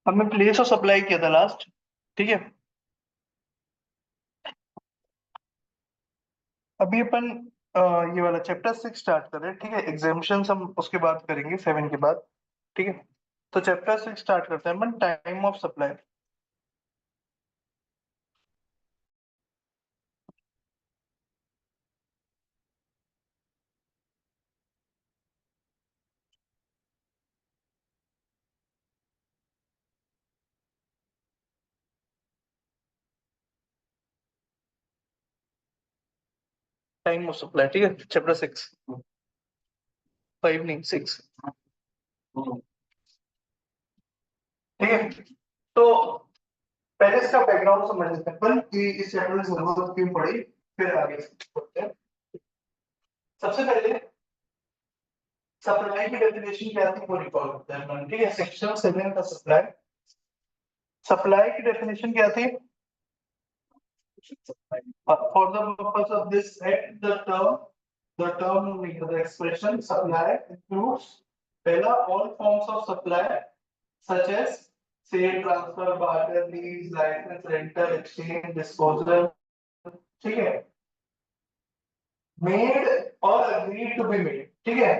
हमने प्लेस और सप्लाई किया था लास्ट। ठीक है, अभी अपन ये वाला चैप्टर 6 स्टार्ट कर रहे हैं। ठीक है, एग्जाम्पशन हम उसके बाद करेंगे 7 के बाद। ठीक है, तो चैप्टर 6 स्टार्ट करते हैं अपन, time of supply. Time of supply, ठीक है, चैप्टर 6। 5 नहीं, 6। ठीक है, तो पहले इसका बैकग्राउंड समझ लेते हैं अपन कि इस चैप्टर की जरूरत क्यों पड़ी, फिर आगे बढ़ते हैं। सबसे पहले सप्लाई की डेफिनेशन क्या थी वो रिकॉल करते हैं अपन। ठीक है, सेक्शन 7 का सप्लाई। सप्लाई की डेफिनेशन क्या थी? For the purpose of this set, the expression supply includes पहला all forms of supply such as sale, transfer, barter, lease, license, rental, exchange, disposal. ठीक है, made or agreed to be made. ठीक है,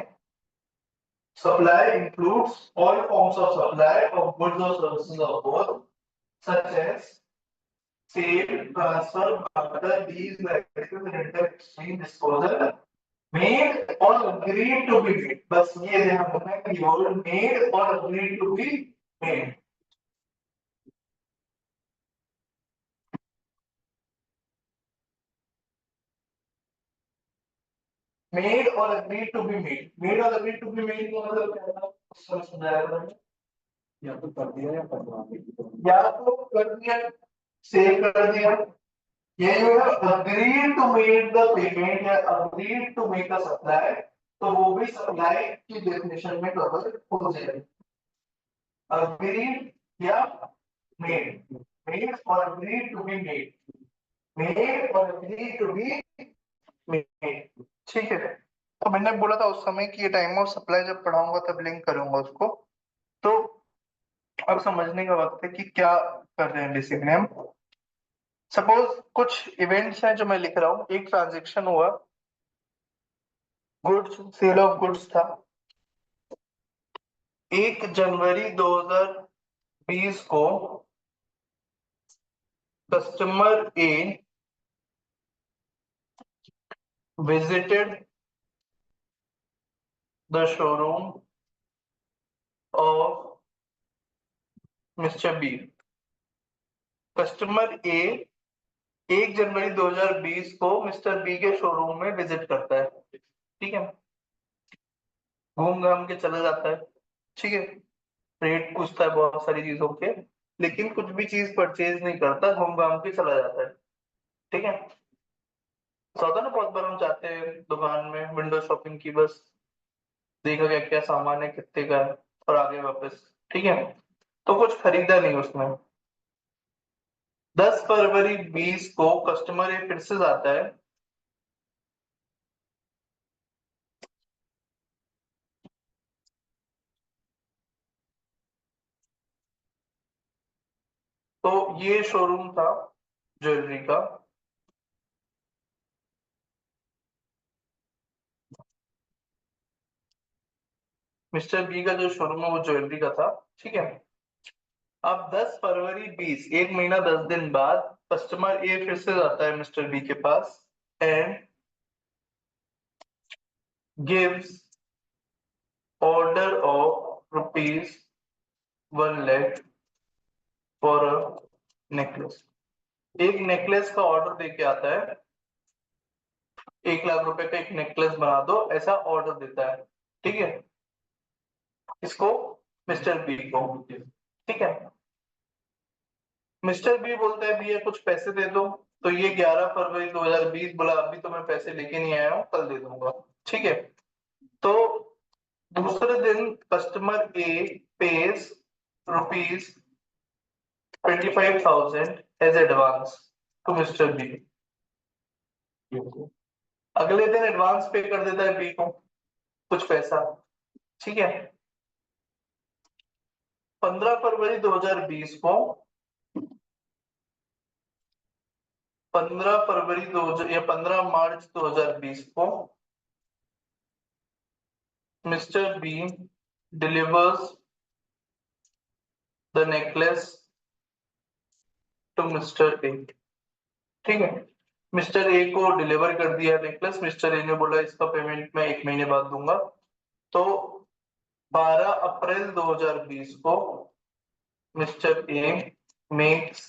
supply includes all forms of supply of goods or services of both such as sale, transfer, barter, lease, license, rental, exchange, disposal, made or agreed to be made. बस ये ध्यान रखना है कि और made or agreed to be made. Made or agreed to be made. Made or agreed to be made का मतलब क्या था? उसको समझाया था मैंने। या तो कर दिया या करवा दिया। या तो कर दिया, सेल कर दिया, ये जो है agreed to make the payment या agreed to make a supply, तो वो भी सप्लाई की डेफिनेशन में कवर हो जाएगा। agreed या made, made or agreed to be made, made or agreed to be made। ठीक है, तो मैंने बोला था उस समय कि ये टाइम ऑफ सप्लाई जब पढ़ाऊंगा तब लिंक करूंगा उसको। तो अब समझने का वक्त है कि क्या कर रहे हैं बेसिकली हम। सपोज कुछ इवेंट्स हैं जो मैं लिख रहा हूँ। एक ट्रांजेक्शन हुआ, गुड्स, सेल ऑफ गुड्स था 1 जनवरी 2020 को। Customer A visited the showroom of Mr. B। Customer A 1 जनवरी 2020 को मिस्टर बी के शोरूम में विजिट करता है। ठीक है, घूम घाम के चला जाता है। ठीक है, रेट पूछता है बहुत सारी चीजों के, लेकिन कुछ भी चीज परचेज नहीं करता, घूम घाम के चला जाता है। ठीक है, तो होता है ना, बहुत बार हम जाते हैं दुकान में विंडो शॉपिंग की, बस देखा क्या क्या सामान है, कितने का है, और आगे वापस। ठीक है, तो कुछ खरीदा नहीं उसने। 10 फरवरी 20 को कस्टमर ये फिर से जाता है। तो ये शोरूम था ज्वेलरी का। मिस्टर बी का जो शोरूम है वो ज्वेलरी का था। ठीक है, अब 10 फरवरी 20, 1 महीना 10 दिन बाद कस्टमर ए फिर से जाता है मिस्टर बी के पास and gives order of ₹1 lakh for a necklace. एक नेकलेस का ऑर्डर देके आता है, 1 लाख रुपए का एक नेकलेस बना दो, ऐसा ऑर्डर देता है। ठीक है, इसको मिस्टर बी को। ठीक है, मिस्टर बी बोलता है भैया कुछ पैसे दे दो। तो ये 11 फरवरी 2020 बोला अभी तो मैं पैसे लेके नहीं आया हूँ, कल दे दूंगा। ठीक है, तो दूसरे दिन customer A pays ₹25,000 as advance to mister B. अगले दिन एडवांस पे कर देता है बी को कुछ पैसा। ठीक है। 15 फरवरी 2020 को 15 फरवरी 2000 या 15 मार्च 2020 को mister B delivers the necklace to mister A. ठीक है, मिस्टर ए को डिलीवर कर दिया नेकलेस। मिस्टर ए ने बोला इसका पेमेंट मैं 1 महीने बाद दूंगा। तो 12 अप्रैल 2020 को mister A makes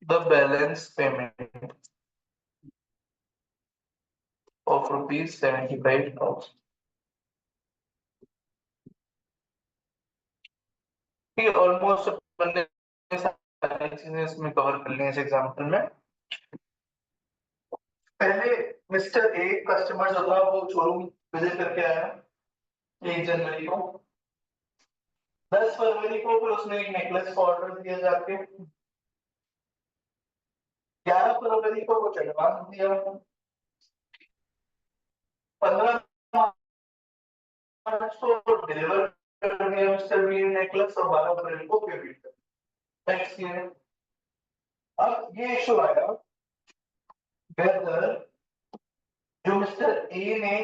the balance payment of ₹75,000। ठीक है, ऑलमोस्ट अपन ने सारी चीजें इसमें कवर कर ली हैं इस एग्जाम्पल में। पहले मिस्टर ए कस्टमर जो था वो शोरूम विजिट करके आया 1 जनवरी को। 10 फरवरी को फिर उसने एक नेकलेस का ऑर्डर दिया जाके। 11 फरवरी को कुछ एडवांस दिया। 15 मार्च को डिलीवर कर दिया मिस्टर बी नेकलेस और 12 अप्रैल को पेमेंट कर नेक्स्ट किया। अब ये इशू आया वेदर जो मिस्टर ए ने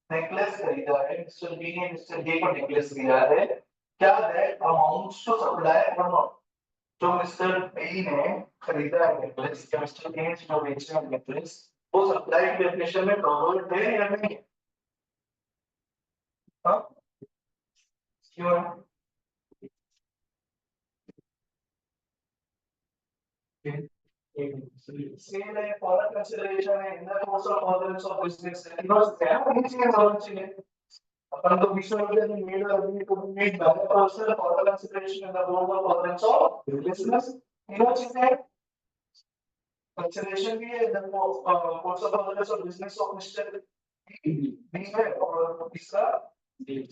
नेकलेस खरीदा है, मिस्टर बी ने मिस्टर ए को नेकलेस दिया है, क्या दैट अमाउंट्स टू सप्लाई और नॉट। जो मिस्टर बी ने खरीदा है नेकलेस या मिस्टर ए ने जो बेचा है नेकलेस वो सप्लाई डेफिनेशन में कवर्ड है या नहीं? हाँ, क्यों है? Same like foreign consideration है, in the course of furtherance of business, because there are many things होना चाहिए। अपन तो विश्व में made or agreed to be made by the person for the consideration in the course of furtherance of business। तीनों चीजें consideration भी है, the course of furtherance of business of Mr. B है और इसका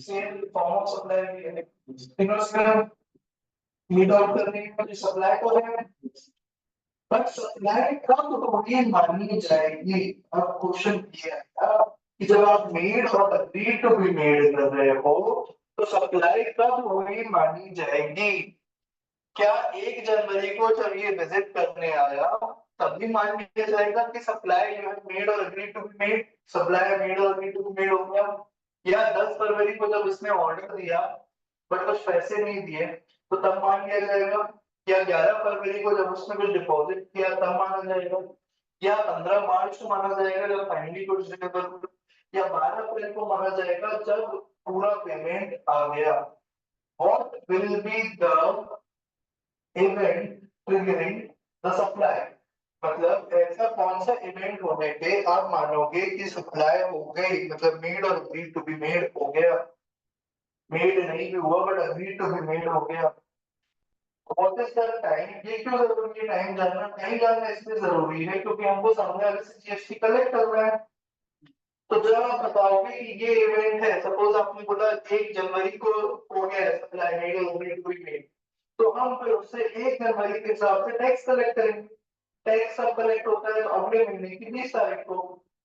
same form of supply भी है। तीनों चीजें meet out करने के लिए supply को है, बट सप्लाई कब होगी मानी जाएगी। अब क्वेश्चन ये है कि जब आप मेड और अग्री टू बी मेड कर रहे हो तो सप्लाई कब होगी मानी जाएगी? क्या 1 जनवरी को जब ये विजिट करने आया तब भी मान लिया जाएगा कि सप्लाई यू हैव मेड और agree to be made, supply made और अग्री टू बी मेड हो गया? या 10 फरवरी को जब इसने ऑर्डर दिया बट कुछ पैसे नहीं दिए तो तब मान लिया जाएगा? या 11 फरवरी को जब उसने कुछ डिपॉजिट किया तब माना जाएगा? या 15 मार्च को माना जाएगा जब फाइनली कुछ डिलीवर हुआ? या 12 अप्रैल को माना जाएगा जब पूरा पेमेंट आ गया? What will be the event triggering the supply? मतलब ऐसा कौन सा इवेंट होने पे आप मानोगे कि सप्लाई हो गई, मतलब मेड और अग्री टू बी मेड हो गया? मेड नहीं भी हुआ but agree to be made हो गया। What is the time? ये क्यों जरूरी है टाइम जानना? टाइम जानना इसलिए जरूरी है क्योंकि हमको सामने वाले से जीएसटी कलेक्ट करना है। तो जब आप बताओगे कि ये इवेंट है, सपोज आपने बोला 1 जनवरी को हो गया सप्लाई मेड और अग्री टू बी मेड, तो हम फिर उससे 1 जनवरी के हिसाब से टैक्स कलेक्ट करेंगे। टैक्स सब कलेक्ट होता है तो अगले महीने की 20 तारीख को।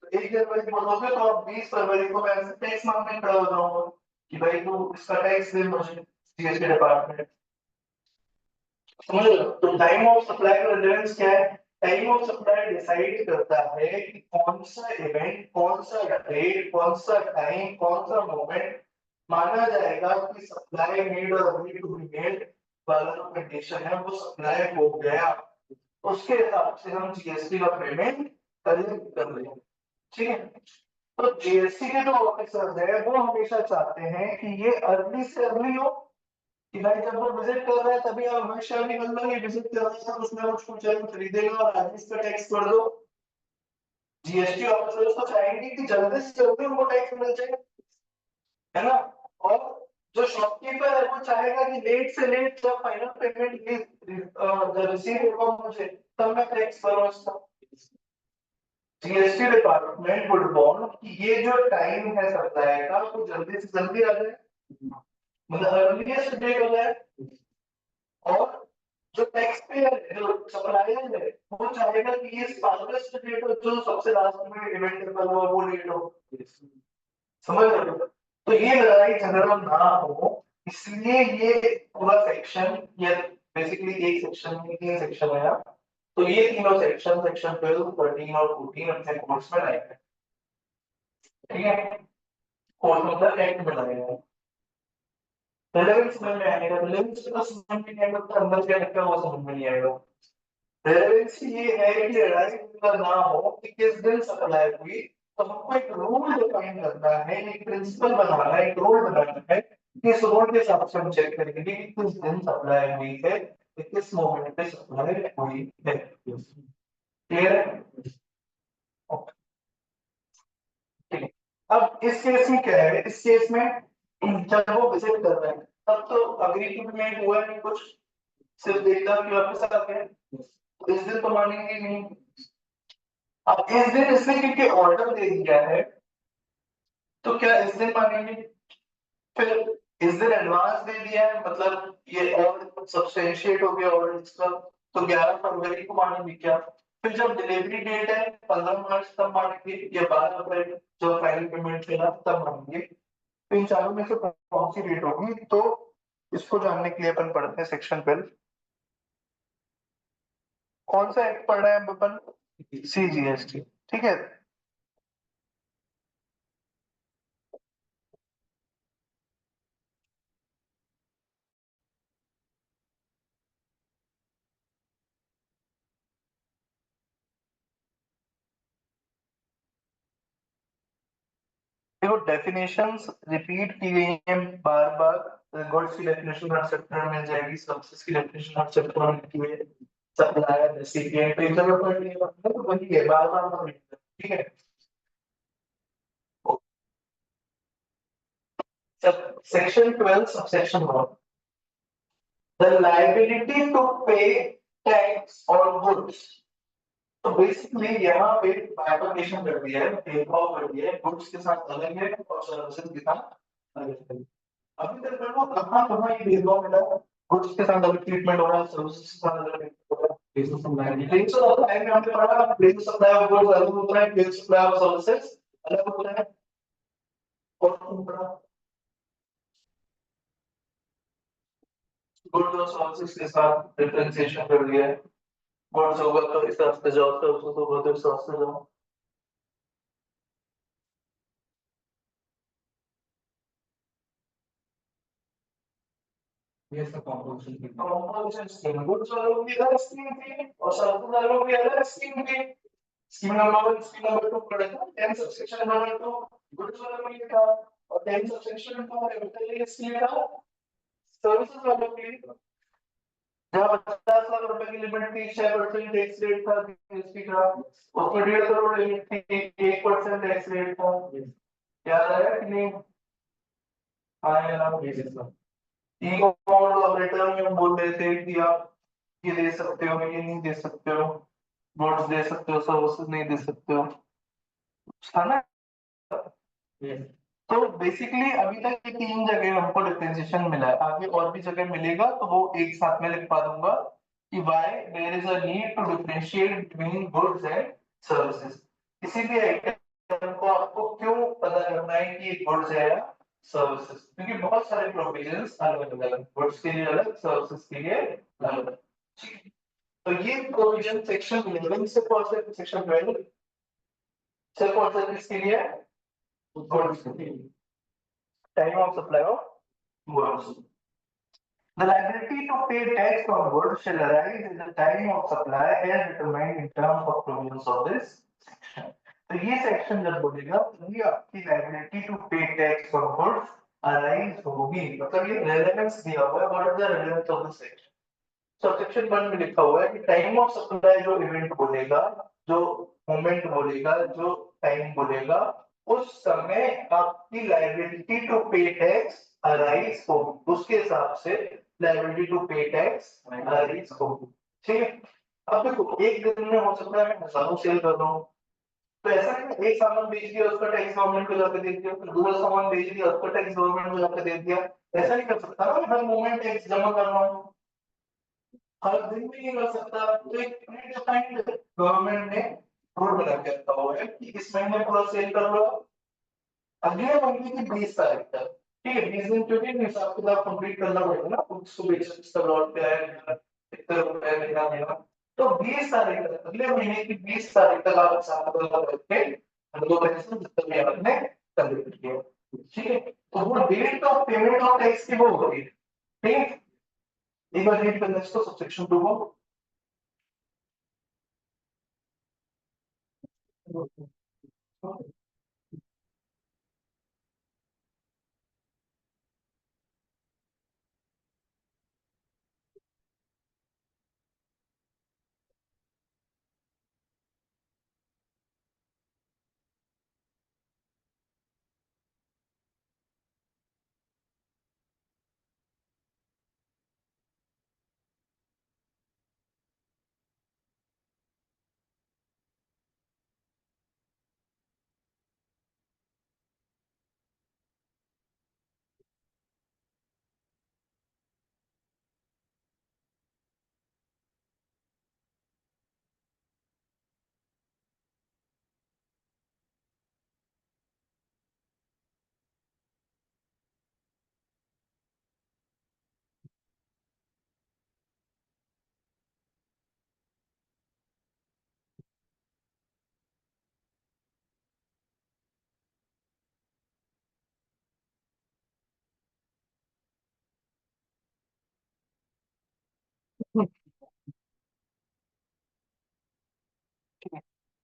तो 1 जनवरी बोलोगे तो आप 20 फरवरी को मैं टैक्स मांगने खड़ा हो जाऊंगा कि भाई तू इसका टैक्स दे मुझे जीएसटी डिपार्टमेंट। समझ लो, तो टाइम ऑफ सप्लाई का रेलेवेंस क्या है? टाइम ऑफ सप्लाई डिसाइड करता है कि कौन सा इवेंट, कौन सा डेट, कौन सा टाइम, कौन सा मोमेंट माना जाएगा कि सप्लाई मेड और अग्री टू बी मेड वाला जो कंडीशन है वो सप्लाई हो गया। उसके हिसाब से हम जीएसटी का पेमेंट कलेक्ट कर रहे हैं। ठीक है, तो जीएसटी के जो ऑफिसर्स है वो हमेशा चाहते हैं कि ये अर्ली से अर्ली हो, कि भाई जब वो विजिट कर रहा है तभी आप हमेशा निकल लो, ये विजिट कर रहा है उसमें कुछ खरीदेगा और आज इसका टैक्स कर दो। जीएसटी ऑफिसर्स तो चाहेंगे कि जल्दी से जल्दी उनको टैक्स मिल जाए, है ना? और जो शॉपकीपर है वो चाहेगा कि लेट से लेट जब फाइनल पेमेंट रिसीव होगा मुझे तब मैं टैक्स भरूं इसका। जीएसटी डिपार्टमेंट वुड वांट कि ये जो टाइम है सप्लाई का वो जल्दी से जल्दी आ जाए, मतलब अर्लीस्ट डेट हो जाए। और जो टैक्स पेयर है, जो सप्लायर है, वो चाहेगा कि ये फास्टेस्ट डेट हो, जो सबसे लास्ट में इवेंट पर हो वो डेट हो। समझ रहे हो? तो ये लड़ाई झगड़ा ना हो, इसलिए ये पूरा सेक्शन, ये बेसिकली एक सेक्शन में 3 सेक्शन है यार। तो ये तीनों सेक्शन, सेक्शन 12, 13 और 14 अपने कोर्स में लाए हैं। ठीक है, कोर्स मतलब एक्ट में लाए हैं। रिलेवेंस समझ में आएगा, रिलेवेंस का समझ में नहीं आएगा तो अंदर क्या लिखा है वो समझ में नहीं आएगा। रेलेवेंस ये है कि लड़ाई झगड़ा ना हो कि किस दिन सप्लाई हुई, तो हमको एक रूल डिफाइन करना है, एक प्रिंसिपल बनाना है, एक रूल बनाना है। किस रूल के हिसाब से हम चेक करेंगे कि किस दिन सप्लाई हुई है, किस मोमेंट पे सप्लाई हुई है। क्लियर है? Okay, ठीक है। अब इस केस में क्या है, इस केस में जब वो विजिट कर रहे हैं तब तो अग्रीमेंट हुआ नहीं कुछ, सिर्फ देखता कि वापस आ गए, तो इस दिन तो मानेंगे नहीं। अब इस दिन इसने क्योंकि ऑर्डर दे दिया है, तो क्या इस दिन मानेंगे? फिर इस दिन एडवांस दे दिया है, मतलब ये और सब्सटेंशिएट हो गया ऑर्डर इसका, तो 11 फरवरी को मानेंगे क्या? फिर जब डिलीवरी डेट है 15 मार्च, तब मानेंगे, या 12 अप्रैल जब फाइनल पेमेंट मिला तब मानेंगे? तो इन चारों में से कौन सी डेट होगी? तो इसको जानने के लिए अपन पढ़ते हैं सेक्शन 12। कौन सा एक्ट पढ़ रहे हैं अपन? CGST। ठीक है, देखो डेफिनेशंस रिपीट की गई हैं बार बार। गुड्स की डेफिनेशन हर चैप्टर में मिल जाएगी, सर्विसेज की डेफिनेशन हर चैप्टर में मिलती है, सप्लायर रेसिपिएंट, तो एक जगह पर नहीं है, तो वही है, बार बार मत repeat करो, ठीक है? सब section 12 subsection 1, the liability to pay tax on goods. तो बेसिकली यहाँ पे बाइफरकेशन कर दिया है, भेदभाव कर दिया है, गुड्स के साथ अलग है और सर्विसेज के साथ अलग है। अभी तक देखो कहाँ कहाँ ये भेदभाव मिला है, गुड्स के साथ अलग ट्रीटमेंट हो रहा है, सर्विसेज के साथ अलग ट्रीटमेंट हो रहा है। प्लेस सप्लाई प्लेस सप्लाई में हमने पढ़ा, प्लेस सप्लाई ऑफ गुड्स अलग होता है, प्लेस सप्लाई ऑफ सर्विसेज अलग होता है। और पढ़ा गुड्स और सर्विसेज के साथ डिफरेंशिएशन कर दिया है, गुड्स होगा तो इस रास्ते जाओ, सर्विसेज होगा तो इस रास्ते जाओ। ये सब कॉम्पोजिशन स्कीम, गुड्स वालों की अलग स्कीम थी और सर्विसेज वालों की अलग स्कीम थी। स्कीम नंबर 1, स्कीम नंबर 2 पढ़ेगा, 10 सबसेक्शन नंबर 2 गुड्स वालों के लिए था, और 10 सबसेक्शन 2 रिटेल स्कीम था सर्विसेज वालों के लिए, जहाँ 50 लाख रुपए की लिमिट थी, 6% टैक्स रेट था जीएसटी का, उसमें 1.5 करोड़ लिमिट थी, 1% टैक्स रेट था। याद आया कि नहीं? हाँ यार, ई कॉमर्स ऑपरेटर में हम बोल रहे थे कि आप ये दे सकते हो, ये नहीं दे सकते हो, गुड्स दे सकते हो, सर्विसेज नहीं दे सकते हो, था ना? तो बेसिकली अभी तक ये 3 जगह हमको डिफरेंशिएशन मिला है, आगे और भी जगह मिलेगा तो वो एक साथ में लिखवा दूंगा कि why there is a need to differentiate between goods and services. किसी भी आइटम को आपको क्यों पता करना है कि ये गुड्स है या सर्विसेज, क्योंकि बहुत सारे प्रोविजंस अलग अलग, गुड्स के लिए अलग, सर्विसेज के लिए अलग। ठीक है? तो ये प्रोविजन सेक्शन 11 से कौन से सेक्शन 12 से कौन सा किसके लिए? गुड्स के लिए। Time of supply of goods. The liability to pay tax on goods shall arise in the time of supply as determined in terms of provisions of this section. तो ये सेक्शन जब बोलेगा तभी आपकी liability to pay tax on goods arise होगी, मतलब ये relevance दिया हुआ है, what is the relevance of this section. Subsection 1 में लिखा हुआ है कि टाइम ऑफ सप्लाई जो इवेंट बोलेगा, जो मोमेंट बोलेगा, जो टाइम बोलेगा, उस समय आपकी liability to pay tax arise होगी, उसके हिसाब से liability to pay tax arise होगी। ठीक है? अब देखो एक दिन में हो सकता है मैं हजारों सेल कर रहा हूँ, तो ऐसा नहीं एक सामान बेच दिया उसका टैक्स गवर्नमेंट को जाकर दे दिया, फिर दूसरा सामान बेच दिया उसका टैक्स गवर्नमेंट को जाकर दे दिया, ऐसा नहीं कर सकता ना, हर मोमेंट टैक्स जमा कर रहा हूँ, हर दिन में नहीं कर सकता। तो एक डिफाइंड गवर्नमेंट ने रूल बना के रखा हुआ है कि इस महीने पूरा सेल कर लो, अगले महीने की 20 तारीख तक, ठीक है। 20 दिन क्योंकि हिसाब किताब कंप्लीट करना पड़ेगा ना, उसको बेचना लौट पे आएगा कितने रुपए देना देना। तो 20 तारीख तक, अगले महीने की 20 तारीख तक आप हिसाब किताब करके दो पैसे जितना भी आपने कंप्लीट किया, ठीक है। तो वो date of payment of tax की वो होगी, ठीक है। एक बार रीड करना इसको, सब्सेक्शन 2 को।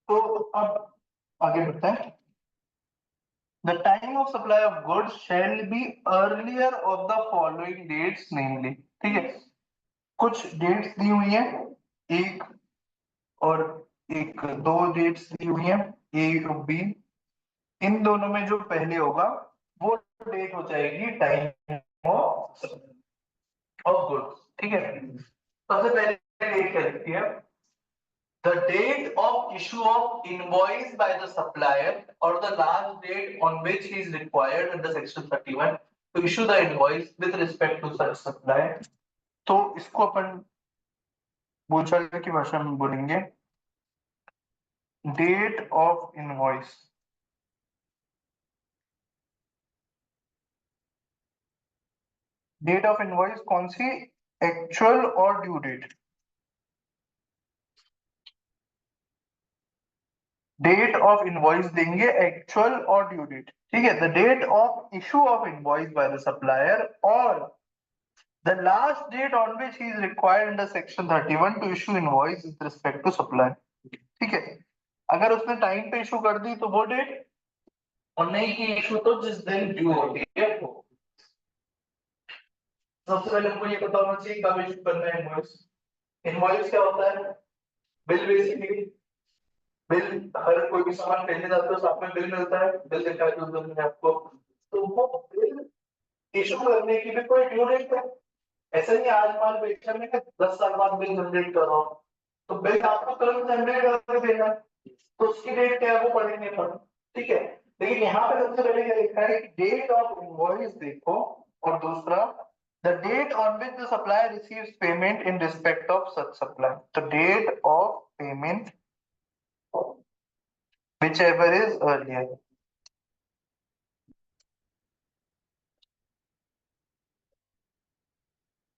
तो अब आगे बढ़ते हैं। The time of supply of goods shall be earlier of the following dates namely, ठीक है। कुछ डेट्स दी हुई हैं, एक और एक, दो डेट्स दी हुई हैं, ए और बी। इन दोनों में जो पहले होगा वो डेट हो जाएगी टाइम ऑफ गुड्स, ठीक है। सबसे पहले डेट क्या लिखती है? The date of issue of invoice by the supplier or the last date on which he is required under section 31 to issue the invoice with respect to such supplier। तो इसको अपन बोलचाल की भाषा में बोलेंगे date of invoice. Date of invoice कौन सी? Actual और due date. Date of invoice देंगे एक्चुअल और ड्यू डेट, ठीक है। The date of issue of invoice by the supplier और the last date on which he is required under section 31 to issue invoice with respect to supply, ठीक है। अगर उसने time पे इशू कर दी तो वो डेट, और नहीं की इशू तो जिस दिन ड्यू होती है वो। सबसे पहले हमको ये पता होना चाहिए कब इशू करना है इनवॉइस। इनवॉइस क्या होता है? बिल। बेसिकली बिल, अगर कोई भी सामान खरीदने जाते हो साथ में बिल मिलता है, बिल दिखा के उस दिन में आपको, तो वो बिल इशू करने की भी कोई ड्यू डेट है। ऐसा नहीं आज माल बेचा मैंने 10 साल बाद बिल जनरेट कर रहा हूँ, तो बिल आपको तुरंत जनरेट करके देना, तो उसकी डेट क्या है वो पढ़ेंगे अपन, ठीक है। लेकिन यहाँ पे सबसे पहले क्या लिखा है कि डेट ऑफ इनवॉइस देखो, और दूसरा the date on which the supplier receives payment in respect of such supply. तो date of payment whichever is earlier.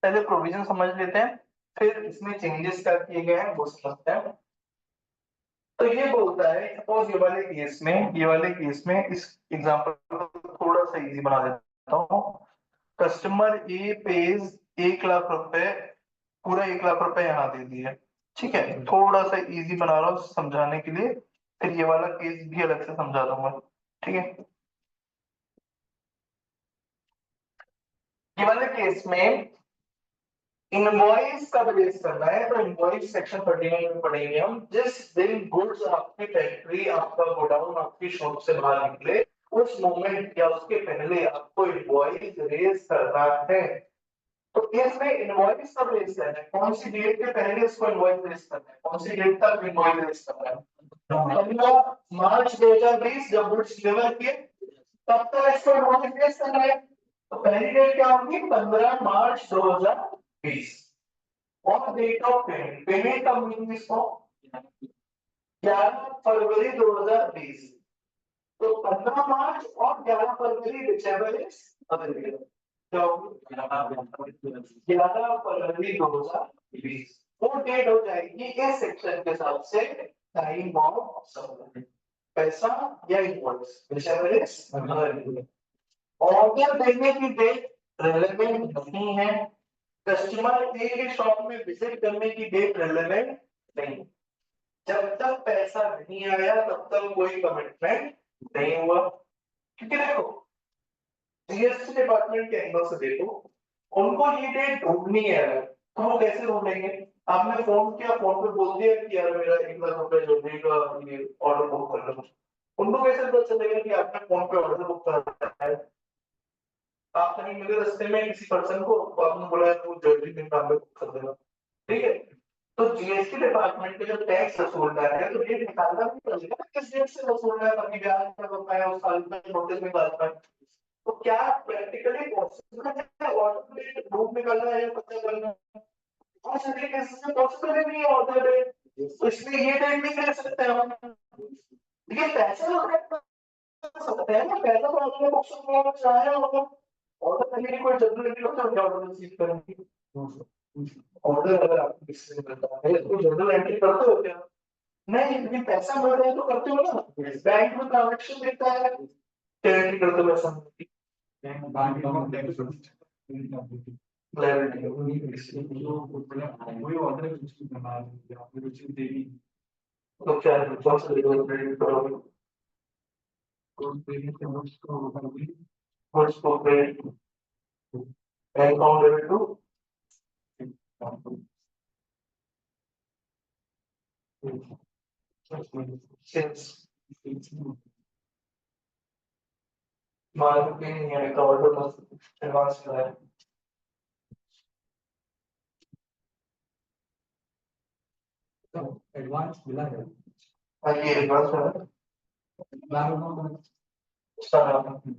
पहले प्रोविजन समझ लेते हैं, फिर इसमें चेंजेस क्या किए गए हैं वो समझते हैं। तो ये बोलता है, सपोज ये वाले केस में इस एग्जांपल को थोड़ा सा इजी बना देता हूँ। कस्टमर ए पेज 1 लाख रुपए, पूरा 1 लाख रुपए यहाँ दे दिए, ठीक है। थोड़ा सा इजी बना रहा हूँ समझाने के लिए, फिर ये वाला केस भी अलग से समझा दूंगा, ठीक है। ये वाले केस में इनवॉइस का बेस करना है, तो इनवॉइस सेक्शन 39 में पढ़ेंगे हम। जिस दिन गुड्स आपकी फैक्ट्री, आपका गोडाउन, आपकी शॉप से बाहर निकले, उस मोमेंट या उसके पहले आपको इनवॉइस रेज करना है। तो इसमें इनवॉइस का रेज करना है, कौन सी डेट के पहले उसको इनवॉइस रेज करना है, कौन सी डेट तक इनवॉइस रेज करना है। 15 मार्च 2020 जब गुड्स डिलीवर किए तब तक इसको इनवॉइस रेज करना है। तो पहली डेट क्या होगी? 15 मार्च 2020। और डेट ऑफ पेमेंट, पेमेंट का मीनिंग इसको 11 फरवरी 2020, तो 15 मार्च और 11 फरवरी whichever is available। तो 11 फरवरी 2020 वो डेट हो जाएगी इस सेक्शन के हिसाब से टाइम ऑफ सप्लाई, पैसा या invoice whichever is available। Order देने की डेट रेलेवेंट नहीं है, कस्टमर ए के शॉप में विजिट करने की डेट रेलेवेंट नहीं। जब तक पैसा नहीं आया तब तक कोई कमिटमेंट नहीं हुआ। क्योंकि देखो जीएसटी डिपार्टमेंट के एंगल से देखो, उनको ये डेट ढूंढनी है, तो वो कैसे ढूंढेंगे? आपने फोन किया, फोन पे बोल दिया कि यार मेरा 1 लाख रुपए जो देगा ये ऑर्डर बुक कर लो, उनको कैसे पता चलेगा कि आपने फोन पे ऑर्डर बुक कर है? आप कहीं मिले रास्ते में किसी पर्सन को, तो आपने बोला है वो ज्वेलरी के नाम पे बुक कर देगा, ठीक है? तो जीएसटी डिपार्टमेंट के जो टैक्स वसूलना है तो डेट निकालना भी पड़ेगा ना, किस डेट से वसूलना है ताकि ब्याज का बकाया उस साल में नोटिस निकाल पाए। तो क्या प्रैक्टिकली पॉसिबल है ऑर्डर डेट बुक निकालना है या पता करना? और सभी केसेस में पॉसिबल ही नहीं है ऑर्डर डेट, तो इसलिए ये डेट नहीं कर सकते हम। लेकिन पैसा तो कर सकते हैं ना, पैसा तो आपने बुक्स में चाहे होगा, ऑर्डर करने की कोई जरूरत नहीं होता, ऑर्डर रिसीव करेंगे। ऑर्डर अगर आपको किसी से मिलता है तो जर्नल एंट्री करते हो क्या? नहीं, लेकिन पैसा मिल रहा है तो करते हो ना, बैंक में ट्रांजेक्शन दिखता है, एंट्री करते हो पैसा। तो क्या है, कौन सा क्रेडिट करोगे? गुड्स को credit, bank account debit to sales. Marketing नहीं है तो ऑर्डर मत एडवांस कराए। एडवांस मिला है, हाँ ये एडवांस है। सर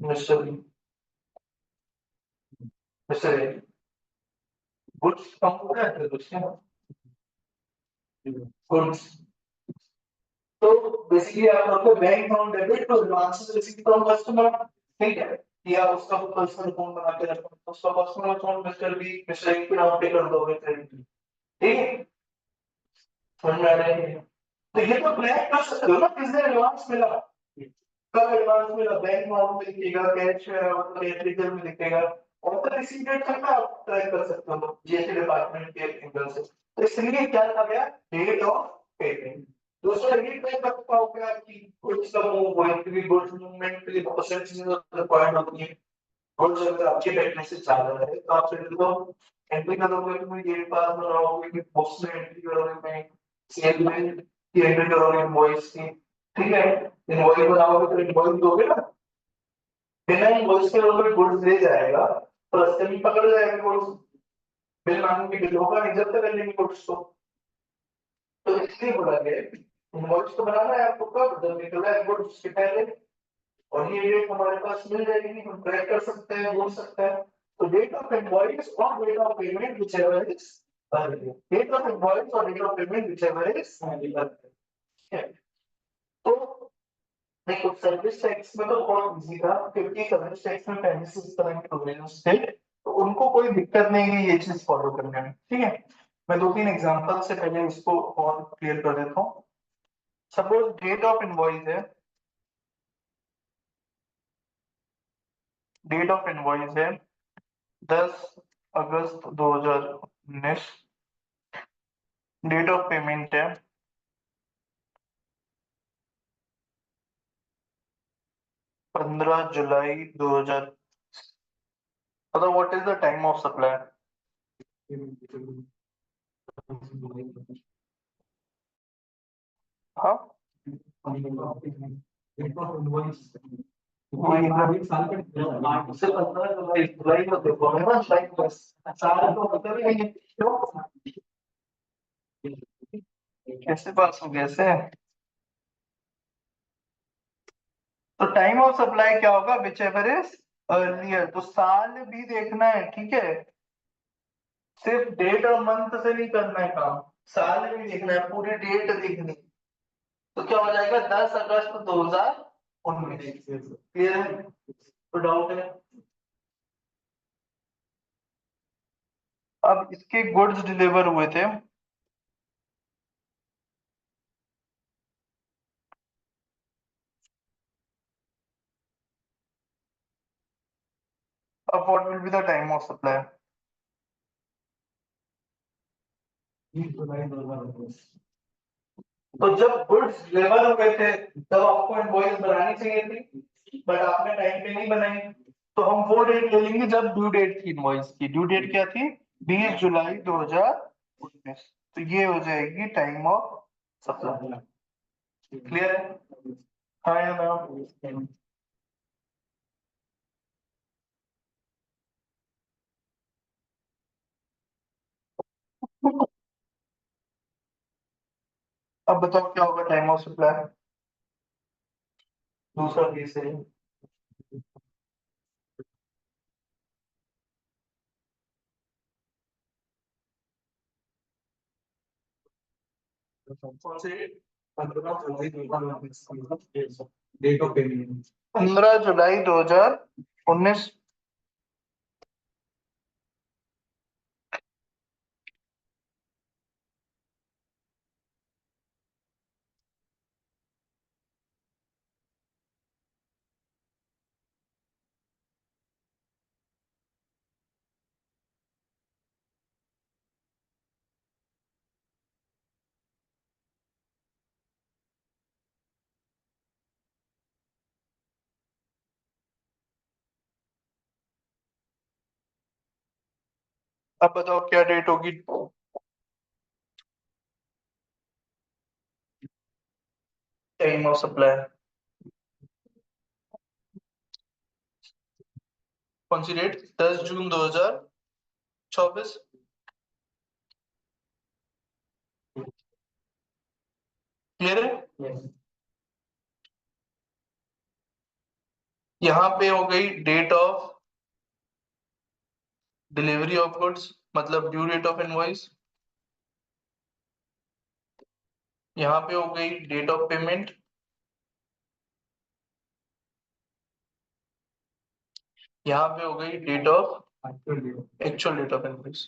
मिस्टर मिस्टर गुड्स कम हो गया है कुछ गुड्स। तो बेसिकली आप आपको bank account debit to advance receive from customer, ठीक है? या उसका पर्सनल अकाउंट बना के रखो, तो उसका पर्सनल अकाउंट मिस्टर ए के नाम पे कर दोगे क्रेडिट, ठीक है? समझ में आ रहा है? तो ये तो ट्रैक कर सकते हो ना किस दिन एडवांस मिला, कब एडवांस मिला, बैंक अकाउंट में दिखेगा, कैश और लेटर में दिखेगा, और तो रिसीव डेट तक का आप ट्रैक कर सकते हो जीएसटी डिपार्टमेंट के एंगल से। तो इसलिए क्या था गया डेट ऑफ पेमेंट। दोस्तों ये ट्रैक कर पाओगे आपकी गुड्स का move going to be goods movement के लिए बहुत सारी चीजें रिक्वायर्ड होती हैं। गुड्स अगर आपके बैकनेस से चाह रहा है तो आप फिर तो एंट्री करोगे, तो ये पास बनाओगे कि बुक्स में एंट्री करोगे, मैं सेल में एंट्री करोगे इनवॉइस की, ठीक है? इनवॉइस बनाओगे तो इनवॉइस दोगे ना, बिना इनवॉइस के अगर गुड्स ले जाएगा तो रास्ते में पकड़ जाएगा गुड्स, बिल मांगने की बिल होगा नहीं जब तक कर लेंगे गुड्स को। तो इसलिए बोला गया इनवॉइस तो बनाना है आपको कब, जब निकल रहा है गुड्स के पहले, और ये डेट हमारे पास मिल जाएगी, हम ट्रैक कर सकते हैं, बोल सकते हैं। तो डेट ऑफ इनवॉइस और date of payment whichever is date of invoice और date of payment whichever is तो देखो सर्विस टैक्स में तो बहुत इजी था, क्योंकि सर्विस टैक्स में पहले से इस तरह के प्रोविजंस थे, तो उनको कोई दिक्कत नहीं है ये चीज फॉलो करने में, ठीक है? मैं 2-3 एग्जांपल से पहले इसको और क्लियर कर देता हूँ। सपोज डेट ऑफ इनवॉइस है, डेट ऑफ इनवॉइस है 10 अगस्त 2019, डेट ऑफ पेमेंट है 15 जुलाई 2000। मतलब what is the time of supply? हाँ वही ना, से 15 जुलाई को देखो है ना, लाइक बस साल तो होता भी नहीं है, क्यों? कैसे पास हो गया से? तो टाइम ऑफ सप्लाई क्या होगा, विच एवर इज अर्लियर। तो साल भी देखना है, ठीक है? सिर्फ डेट और मंथ से नहीं करना है काम, साल भी देखना है, पूरी डेट देखनी है। तो क्या हो जाएगा 10 अगस्त 2019, 19 क्लियर है? तो डाउट है? अब इसके गुड्स डिलीवर हुए थे अब what will be the time of supply? तो जब गुड्स डिलीवर हुए थे तब आपको इनवॉइस बनानी चाहिए थी, बट आपने टाइम पे नहीं बनाई। तो हम वो डेट ले लेंगे जब ड्यू डेट थी इनवॉइस की। ड्यू डेट क्या थी? 20 जुलाई 2019। तो ये हो जाएगी टाइम ऑफ सप्लाई। क्लियर है? हाँ या ना? अब बताओ क्या होगा टाइम ऑफ सप्लाई? दूसरा केस है। कौन से? 15 जुलाई 2019। अब बताओ क्या डेट होगी टाइम ऑफ सप्लाई? कौन सी डेट? 10 जून 2024। क्लियर है? यहाँ पे हो गई date of delivery of goods, मतलब ड्यू डेट ऑफ इनवॉइस। यहाँ पे हो गई डेट ऑफ पेमेंट। यहाँ पे हो गई date of actual date of invoice.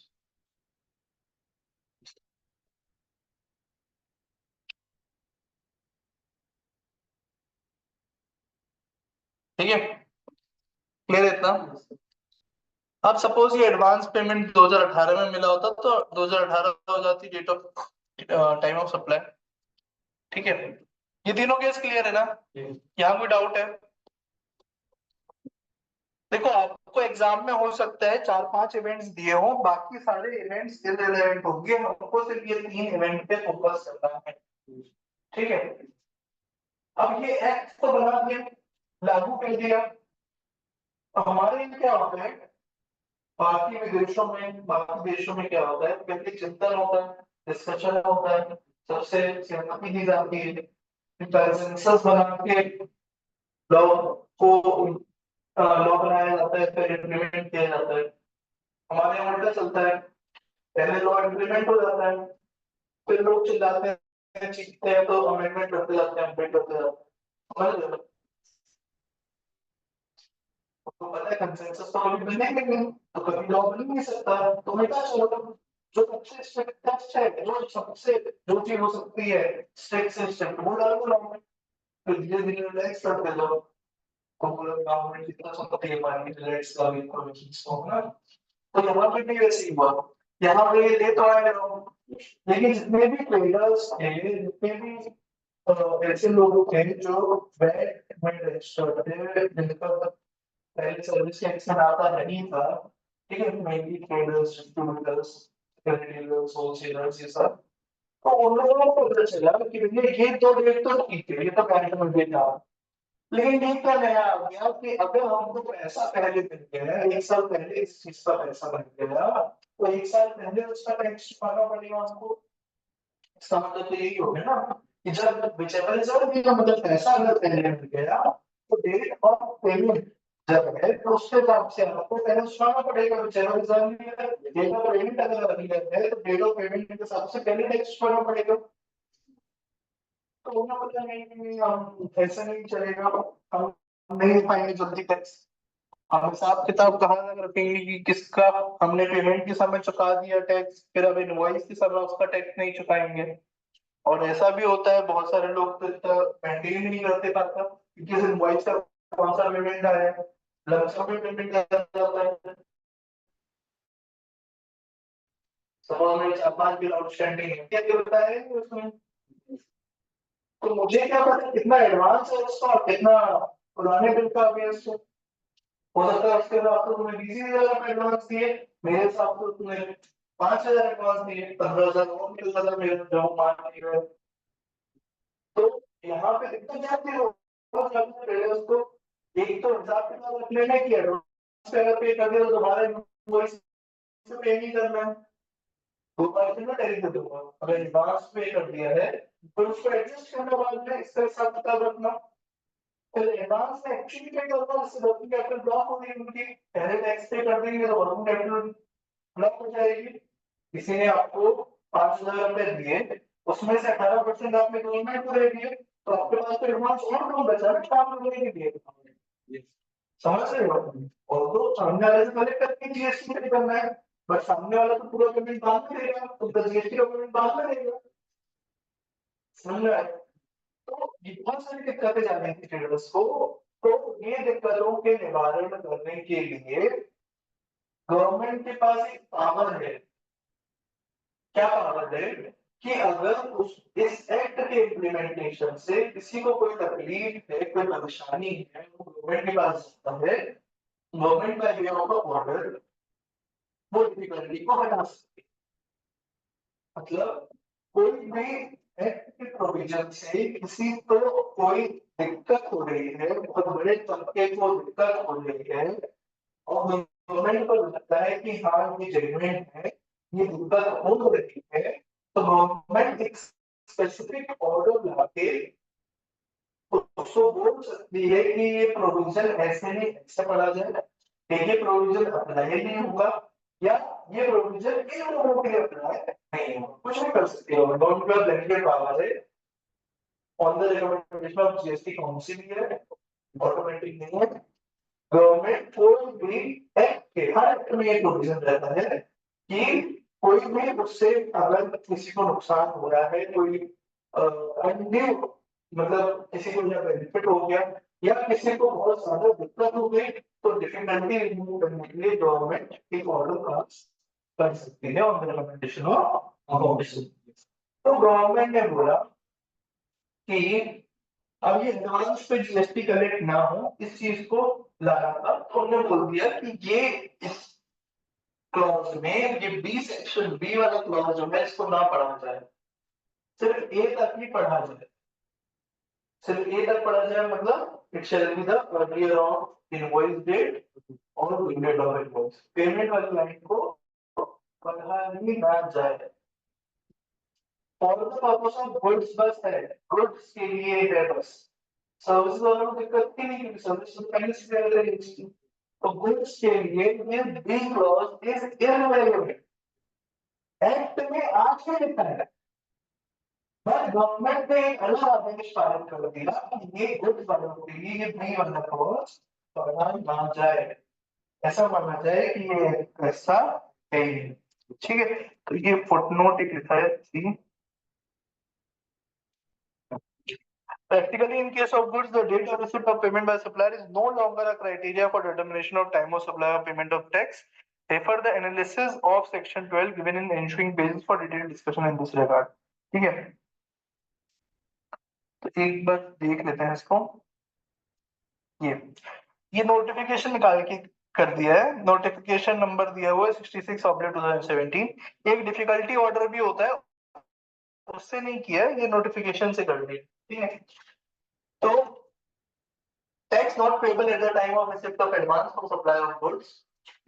ठीक है? क्लियर है इतना? अब सपोज ये एडवांस पेमेंट 2018 में मिला होता तो 2018 हो जाती date of time of supply. ठीक है? ये तीनों केस क्लियर है ना? यहाँ कोई डाउट है? देखो आपको एग्जाम में हो सकता है 4-5 इवेंट्स दिए हो, बाकी सारे इवेंट्स इररिलेवेंट होंगे, हमको सिर्फ ये 3 इवेंट पे फोकस करना है। ठीक है? अब ये एक्ट तो बना दिया, लागू कर दिया। तो हमारे यहाँ क्या होता है, बाकी विदेशों में, बाकी देशों में क्या होता है, पहले चिंतन होता है, डिस्कशन होता है, सबसे सहमति दी जाती है, कंसेंसस बना के लॉ को लॉ बनाया जाता है, फिर इम्प्लीमेंट किया जाता है। हमारे यहाँ उल्टा चलता है, पहले लॉ इम्प्लीमेंट हो जाता है, फिर लोग चिल्लाते हैं, चीखते हैं, तो अमेंडमेंट करते जाते हैं, अपडेट करते जाते हैं। समझ रहे हो? तो पता है कंसेंसस तो कभी बनने के नहीं, तो कभी लॉ बन ही नहीं सकता। तो बेटा चलो, जो सबसे स्ट्रिक्टेस्ट है, जो सबसे जो चीज हो सकती है स्ट्रिक्ट से स्ट्रिक्ट, वो डालो लॉ में। फिर धीरे धीरे रिलैक्स करते जाओ। तो पूरा गवर्नमेंट जितना सकती है पानी रिलैक्स का भी प्रोविजंस हो ना। तो यहाँ पे भी वैसे ही हुआ। यहाँ पे ये ले तो आए लोग, लेकिन जितने भी ट्रेडर्स थे, जितने भी ऐसे लोग थे जो वैट में रजिस्टर्ड थे, जिनका पहले सर्विस टैक्स में आता नहीं था, ठीक है, mainly traders, distributors, retailers, wholesalers, ये सब। तो उन लोगों को पता चला कि भैया ये दो रेट तो ठीक है, ये तो बैंक में भी था, लेकिन एक का नया आ गया कि अगर हमको पैसा पहले मिल गया, 1 साल पहले इस चीज का पैसा मिल गया, तो 1 साल पहले उसका टैक्स चुकाना पड़ेगा हमको। इसका मतलब तो यही हो गया ना कि जब whichever रिजर्व दिया, मतलब पैसा अगर पहले मिल गया, तो डेट ऑफ पेमेंट जब है तो उसके हिसाब से आपको पहले चुकाना पड़ेगा। whichever reserve date of payment अगर अभी है तो डेट ऑफ पेमेंट के हिसाब से पहले टैक्स चुकाना पड़ेगा। तो उन्हें पता नहीं, हम ऐसा नहीं चलेगा, हम नहीं पाएंगे जल्दी टैक्स। हम हिसाब किताब कहाँ तक रखेंगे कि किसका हमने पेमेंट के समय चुका दिया टैक्स, फिर अब इनवॉइस के समय उसका टैक्स नहीं चुकाएंगे। और ऐसा भी होता है बहुत सारे लोग तो इतना मेंटेन नहीं करते खाता कि किस इनवॉइस का कौन सा पेमेंट आया है, लमसम में पेमेंट आ जाता है। सपोज में 4-5 बिल आउटस्टैंडिंग है, क्या होता है उसमें, तो मुझे क्या पता कितना एडवांस है उसका और कितना पुराने बिल का अगेंस्ट है। हो सकता है उसके हिसाब से तुम्हें 20,000 एडवांस दिए, मेरे हिसाब से तुम्हें 5,000 एडवांस दिए, 15,000 और मिल रहा था मेरे जो मान नहीं रहे। तो यहाँ पे दिक्कत क्या थी, ट्रेडर्स को एक तो हिसाब किताब रख लेना कि एडवांस पे अगर पे कर दिया तो दोबारा इनवॉइस से पे नहीं करना है, दोबारा फिर मैं टैली कर दूंगा। अगर एडवांस पे कर दिया है तो उसको एडजस्ट करना बाद में, इसका हिसाब किताब रखना। फिर एडवांस में एक्चुअली पे करना, उससे वर्किंग कैपिटल ब्लॉक हो गई उनकी, पहले टैक्स पे कर देंगे तो वर्किंग कैपिटल ब्लॉक हो जाएगी। किसी ने आपको 5,000 रुपए दिए, उसमें से 18% आपने गवर्नमेंट को दे दिए, तो आपके पास तो एडवांस और कम बचा ना काम करने के लिए। समझ रहे हो? और तो सामने वाले से कलेक्ट करके जीएसटी पे करना है, बट सामने वाला तो पूरा पेमेंट बाद में देगा, तो जीएसटी का पेमेंट बाद में देगा। समझ रहा है? तो ये बहुत सारी दिक्कतें जा रही थी ट्रेडर्स को। तो ये दिक्कतों के निवारण करने के लिए गवर्नमेंट के पास एक पावर है। क्या पावर है कि अगर उस इस एक्ट के इम्प्लीमेंटेशन से किसी को कोई तकलीफ है, कोई परेशानी है, वो गवर्नमेंट के पास जाता है, गवर्नमेंट का वे ऑफ ऑर्डर वो डिफिकल्टी को हटा सकती है। मतलब कोई भी एक्ट के प्रोविजन से किसी को कोई दिक्कत हो रही है, बहुत बड़े तबके को दिक्कत हो रही है, और गवर्नमेंट को लगता है कि हाँ ये जेन्युइन है, ये दिक्कत हो रही है, तो गवर्नमेंट एक स्पेसिफिक ऑर्डर लाके उसको बोल सकती है कि ये प्रोविजन ऐसे नहीं ऐसे पढ़ा जाए, ये प्रोविजन अप्लाई नहीं होगा, या ये प्रोविजन इन लोगों के लिए अप्लाई नहीं होगा। कुछ नहीं कर सकती है गवर्नमेंट का ब्लैंकेट पावर है, on the recommendation of GST council है, ऑटोमेटिक नहीं है। गवर्नमेंट कोई भी एक्ट के हर एक्ट में एक प्रोविजन रहता है कि कोई भी उससे अगर किसी को नुकसान हो रहा है, कोई अनड्यू मतलब किसी को या बेनिफिट हो गया या किसी को बहुत ज्यादा दिक्कत हो गई, तो डिफिकल्टी रिमूव करने के लिए गवर्नमेंट एक ऑर्डर पास कर सकती है on the recommendation of council. तो गवर्नमेंट ने बोला कि अब ये एडवांस पे जीएसटी कलेक्ट ना हो, इस चीज को लाना था, तो उन्होंने बोल दिया कि ये इस क्लॉज में ये बी सेक्शन बी वाला क्लॉज जो है इसको ना पढ़ा जाए, सिर्फ ए तक ही पढ़ा जाए। सिर्फ ए तक पढ़ा जाए मतलब it shall be the earlier of invoice date और पीरियड ऑफ इनवॉइस, पेमेंट वाली लाइन को पढ़ा ही ना जाए। For the purpose of goods बस है, गुड्स के लिए है बस, सर्विस वालों को दिक्कत ही नहीं, क्योंकि सर्विस तो पहले से पहले रही। तो गुड्स के लिए ये B clause is irrelevant, act में आज भी लिखा है, बट गवर्नमेंट ने एक अलग आदेश पारित कर दिया कि ये गुड्स वालों के लिए ये बी वाला क्लॉज पढ़ा ना जाए, ऐसा माना जाए कि ये ऐसा है ही नहीं। ठीक है, तो ये फुटनोट एक लिखा है सी। Practically, in case of goods, the date of receipt of payment by supplier is no longer a criteria for determination of time of supply or payment of tax. Refer the analysis of section 12 given in the ensuing pages for detailed discussion in this regard. ठीक है, तो एक बार देख लेते हैं इसको। ये notification निकाल के कर दिया है, नोटिफिकेशन नंबर दिया हुआ है 66/2017। एक डिफिकल्टी ऑर्डर भी होता है, उससे नहीं किया, ये नोटिफिकेशन से कर दिया। ठीक है, तो tax not payable at the time of receipt of advance from supplier of goods,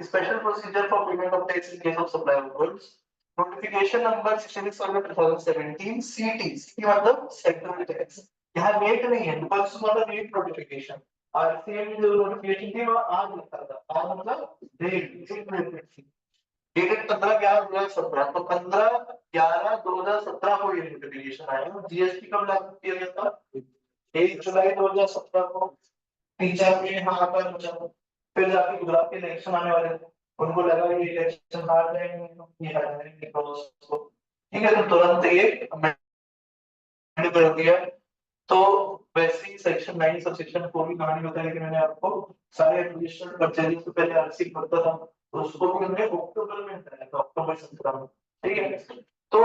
special procedure for payment of tax in case of supply of goods, notification number 66/2017 CT, CT मतलब sector tax, यहाँ rate नहीं है because it's not a rate notification। RCM में जो notification थी वहाँ आज लिखा था, आज मतलब rate थी। डेटेड 15/11/2017, तो 15/11/2017 को ये नोटिफिकेशन आया। जीएसटी कब लागू किया गया था? 1 जुलाई 2017 को। 3-4 महीने हाहाकार मचा था। फिर जाके गुजरात के इलेक्शन आने वाले थे, उनको लगा ये इलेक्शन हार जाएंगे, ये हरा देंगे उसको, ठीक है, तो तुरंत ये अमेंड कर दिया। तो वैसे ही सेक्शन 9 सब सेक्शन 4 की कहानी बताई कि मैंने आपको, सारे एडमिनिस्ट्रेटिव परचेजिंग से पहले आरसी करता था, तो उसको भी हमने अक्टूबर में हटाया था, अक्टूबर 17 में, ठीक है। तो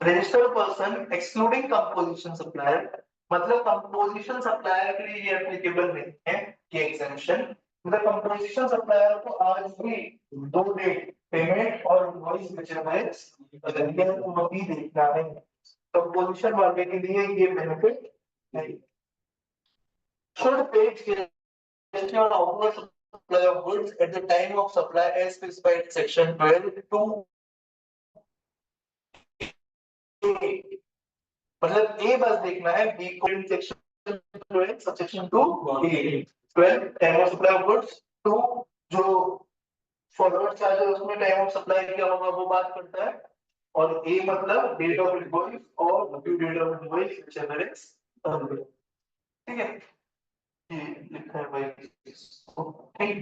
registered person excluding composition supplier, मतलब कंपोजिशन सप्लायर के लिए ये एप्लीकेबल नहीं है ये एग्जेम्पशन। मतलब कंपोजिशन सप्लायर को आज भी दो डेट पेमेंट और इनवॉइस भी देखना है। कंपोजिशन वाले के लिए ये बेनिफिट नहीं। should pay GST on outward supply of goods at the time of supply as specified section 12(2)(a). मतलब ए बस देखना है, बी को in section 12 subsection 2(a). 12 time of supply of goods, 2 जो फॉरवर्ड चार्ज है उसमें टाइम ऑफ सप्लाई क्या होगा वो बात करता है, और ए मतलब डेट ऑफ इनवॉइस और due date of invoice whichever is available, ठीक है। ये लिखा है भाई, ठीक।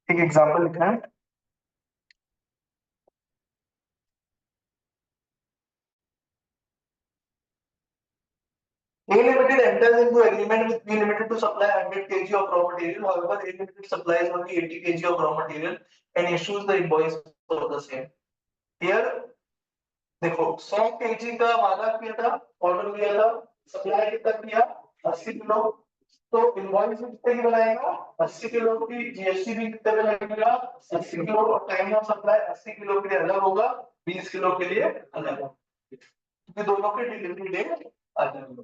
एक एग्जांपल लिखा है, A Limited enters into agreement with B Limited to supply 100 kg of raw material. However, A Limited supplies only 80 kg of raw material and issues the invoice for the same. Here, देखो 100 kg का वादा किया था, order दिया था, supply कितना किया? 80 kilo. तो इनवॉइस भी कितने की बनाएगा? 80 किलो की। जीएसटी भी कितने में लगेगा? 80 किलो। और टाइम ऑफ सप्लाई 80 किलो के लिए अलग होगा, 20 किलो के लिए अलग होगा, क्योंकि दोनों के डिलीवरी डेट अलग होगा।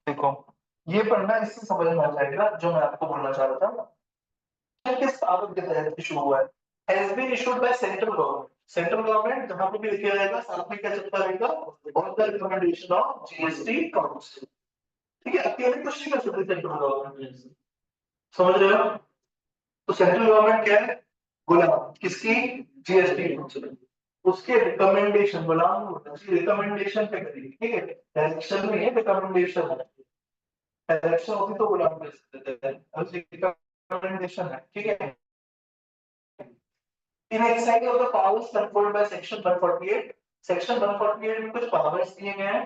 देखो ये पढ़ना, इससे समझ में आ जाएगा जो मैं आपको बोलना चाह रहा था। किस कानून के तहत इशू हुआ है? Has been issued by central government. Central government जहां पे भी लिखा रहेगा साथ में क्या चलता रहेगा? On the recommendation of GST council, ठीक है। अकेले कुछ नहीं कर सकते सेंट्रल गवर्नमेंट, समझ रहे हो? तो सेंट्रल गवर्नमेंट क्या है? गुलाम किसकी? GST council. उसके रिकमेंडेशन, गुलाम उसकी रिकमेंडेशन पे करेगी, ठीक है। डायरेक्शन में है, रिकमेंडेशन है। डायरेक्शन होती तो गुलाम कर सकते थे, अब रिकमेंडेशन है, ठीक है। In exercise of the powers conferred by section 148, section 148 में कुछ powers दिए गए हैं।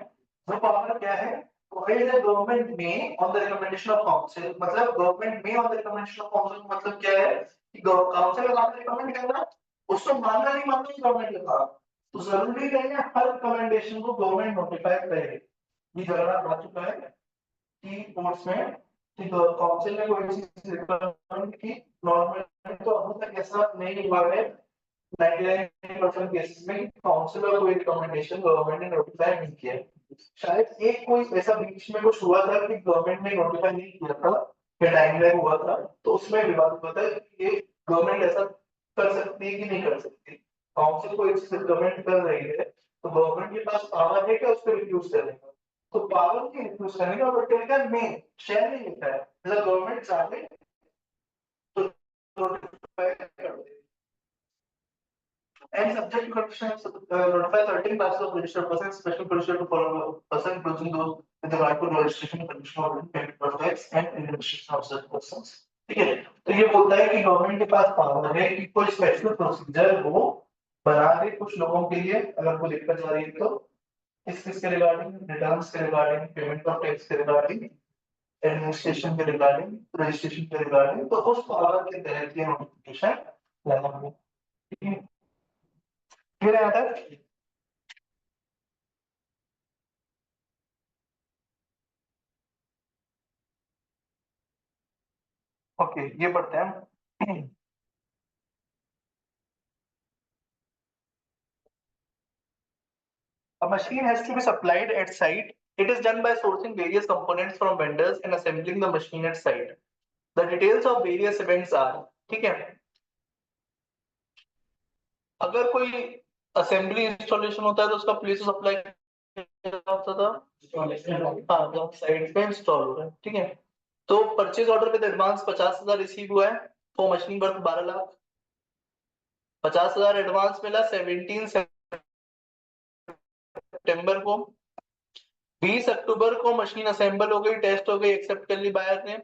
वो power क्या है? Provided the government may on the recommendation of council, मतलब government may on the recommendation of council मतलब क्या है कि council का recommend करना, उसको मानना नहीं मानना ही government का काम। तो जरूरी नहीं है हर recommendation को government notify करे। ये झगड़ा आ चुका है कि कोर्ट्स में कि काउंसिल ने कोई चीज रिकमेंड की, नॉर्मल तो अभी तक ऐसा नहीं हुआ है 99% केसेस में काउंसिल का कोई रिकमेंडेशन गवर्नमेंट ने नोटिफाई नहीं किया है। शायद एक कोई ऐसा बीच में कुछ हुआ था कि गवर्नमेंट ने नोटिफाई नहीं किया था या टाइम लैग हुआ था, तो उसमें विवाद हुआ था कि ये गवर्नमेंट ऐसा कर सकती है कि नहीं कर सकती। काउंसिल को एक चीज रिकमेंड कर रही है तो गवर्नमेंट के पास पावर है कि उसको रिफ्यूज करने का? तो पावर की रिफ्यूज करने का, बट क्या में शेयर नहीं लिखा है, मतलब गवर्नमेंट चाहे तो नोटिफाई कर दे। And subject to condition notify 13 classes of registered persons, special condition to follow person, including those with the right to registration, condition of payment of tax and registration of such persons. ठीक है, तो ये बोलता है कि government के पास power है कि कोई स्पेशल प्रोसीजर वो बना दे कुछ लोगों के लिए, अगर कोई दिक्कत आ रही है तो। किसके रिगार्डिंग? रिटर्न्स के रिगार्डिंग, पेमेंट ऑफ टैक्स के रिगार्डिंग, एडमिनिस्ट्रेशन के रिगार्डिंग, रजिस्ट्रेशन के रिगार्डिंग, तो उस पावर के तहत ये नोटिफिकेशन लाना होगा, ठीक है। क्लियर है यहाँ तक? ओके, ये पढ़ते हैं। A machine has to be supplied at site. It is done by sourcing various components from vendors and assembling the machine at site. The details of various events are, ठीक है। अगर कोई असेंबली इंस्टॉलेशन होता है तो उसका place of supply क्या होता था? हाँ, जहाँ साइड पे इंस्टॉल हो रहा है, ठीक है। तो परचेज ऑर्डर पे एडवांस 50,000 रिसीव हुआ है for machining worth 12 lakh. 50,000 advance मिला 17 सितंबर को। 20 अक्टूबर को मशीन असेंबल हो गई, टेस्ट हो गई, एक्सेप्ट कर ली बायर ने।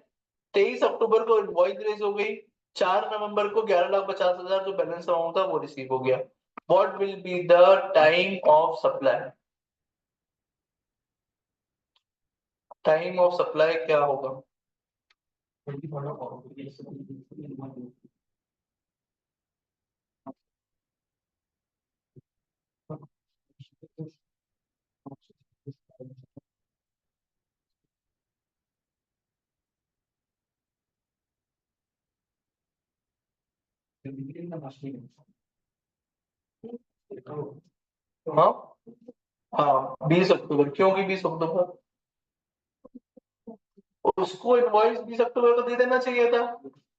23 अक्टूबर को इनवॉइस रेज हो गई। 4 नवंबर को 11,50,000 जो बैलेंस अमाउंट था वो रिसीव हो गया। What will be the time of supply? Time of supply क्या होगा? हाँ हाँ, 20 अक्टूबर। क्योंकि 20 अक्टूबर उसको इनवॉइस 20 अक्टूबर को दे देना चाहिए था।